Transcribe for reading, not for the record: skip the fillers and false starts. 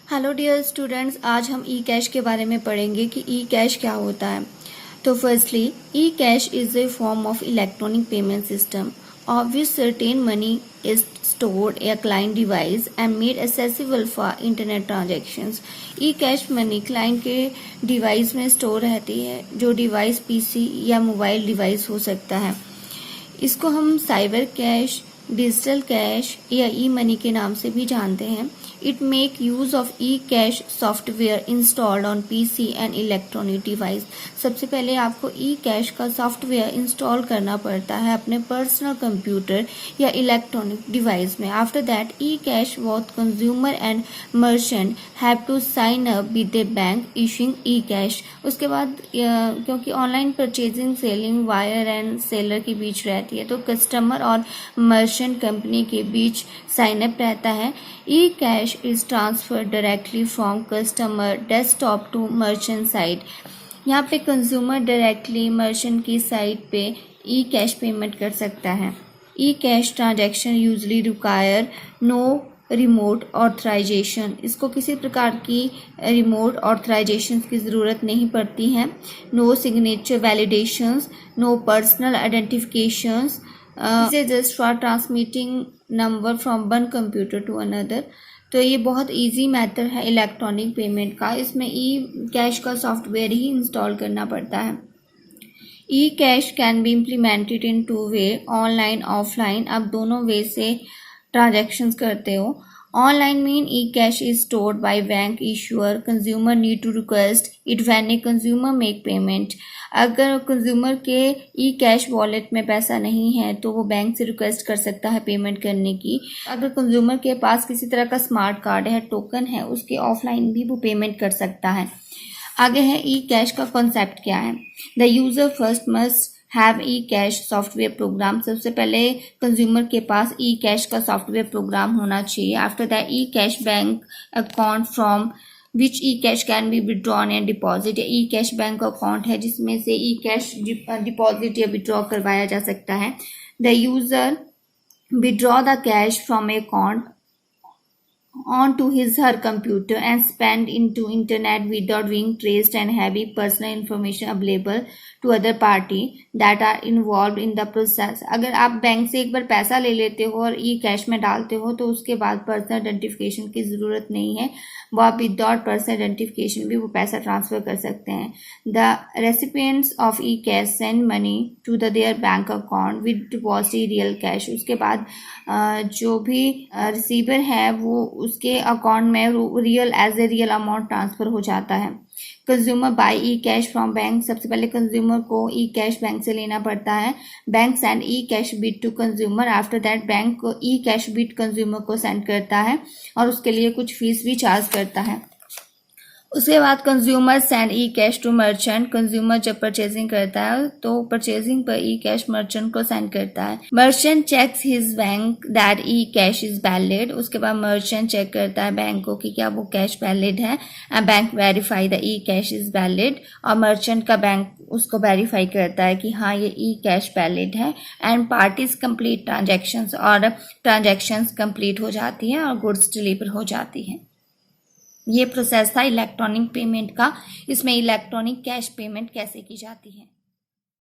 Hello dear students, आज हम ई cash के बारे में पढ़ेंगे कि ई कैश क्या होता है। तो firstly, E cash is a form of electronic payment system of which certain money is stored in a client device and made accessible for internet transactions. E cash money client के device में store रहती है, जो device PC या mobile device हो सकता है। इसको हम साइबर कैश, डिजिटल कैश या ई मनी के नाम से भी जानते हैं। It make use of e cash software installed on PC and electronic device. सबसे पहले आपको ई कैश का सॉफ्टवेयर इंस्टॉल करना पड़ता है अपने पर्सनल कंप्यूटर या इलेक्ट्रॉनिक डिवाइस में। After that e cash both consumer and merchant have to sign up with a bank issuing e cash. उसके बाद क्योंकि online purchasing selling buyer and seller के बीच रहती है, तो कस्टमर और मर्चेंट कंपनी के बीच साइन अप रहता है। E cash is transfer directly from customer desktop to merchant site. यहाँ पे कंज्यूमर डायरेक्टली मर्चेंट की साइट पे ई कैश पेमेंट कर सकता है। E cash transaction usually require no remote authorisation. इसको किसी प्रकार की रिमोट ऑथराइजेशन की ज़रूरत नहीं पड़ती है। No signature validations, no personal identifications, just for transmitting number from one computer to another. तो ये बहुत इजी मेथड है इलेक्ट्रॉनिक पेमेंट का। इसमें ई कैश का सॉफ्टवेयर ही इंस्टॉल करना पड़ता है। E cash can be implemented in two way, online offline. आप दोनों वे से ट्रांजैक्शंस करते हो। Online mean e cash is stored by bank issuer, consumer need to request it when a consumer make payment. अगर consumer के ई cash wallet में पैसा नहीं है तो वो बैंक से रिक्वेस्ट कर सकता है पेमेंट करने की। अगर कंज्यूमर के पास किसी तरह का स्मार्ट कार्ड है, टोकन है, उसके ऑफलाइन भी वो पेमेंट कर सकता है। आगे है ई कैश का कॉन्सेप्ट क्या है। The user first must have E cash software program. सबसे पहले कंज्यूमर के पास ई कैश का सॉफ्टवेयर प्रोग्राम होना चाहिए। After that e cash bank account from which E cash can be withdrawn and deposit. E cash bank account है जिसमें से ई cash deposit या विड्रॉ करवाया जा सकता है। The user withdraw the cash from A account onto his her computer and spend into internet without being traced and having personal information available to other party that are involved in the process। अगर आप bank से एक बार पैसा ले लेते हो और ई cash में डालते हो तो उसके बाद पर्सनल आइडेंटिफिकेशन की ज़रूरत नहीं है। वो आप विदाउट पर्सनल आइडेंटिफिकेशन भी वो पैसा ट्रांसफ़र कर सकते हैं। The recipients of e cash send money to the their bank account with deposit real cash. उसके बाद जो भी रिसीवर है वो उसके अकाउंट में real as a real amount transfer हो जाता है। Consumer buy e cash from bank. सबसे पहले कंज्यूमर को ई कैश बैंक से लेना पड़ता है। Bank send e cash bit to consumer. After that bank को ई कैश बिट कंज्यूमर को सेंड करता है और उसके लिए कुछ फीस भी चार्ज करता है। उसके बाद consumer send e cash to merchant. Consumer जब परचेजिंग करता है तो परचेजिंग पर ई कैश मर्चेंट को सेंड करता है। Merchant checks his bank that e cash is valid. उसके बाद मर्चेंट चेक करता है बैंक को कि क्या वो कैश वैलिड है and bank verify the E cash is valid. और मर्चेंट का बैंक उसको वेरीफाई करता है कि हाँ ये ई कैश वैलिड है एंड पार्टीज कंप्लीट ट्रांजैक्शंस, और ट्रांजैक्शंस कंप्लीट हो जाती है और गुड्स डिलीवर हो जाती है। ये प्रोसेस था इलेक्ट्रॉनिक पेमेंट का। इसमें इलेक्ट्रॉनिक कैश पेमेंट कैसे की जाती है।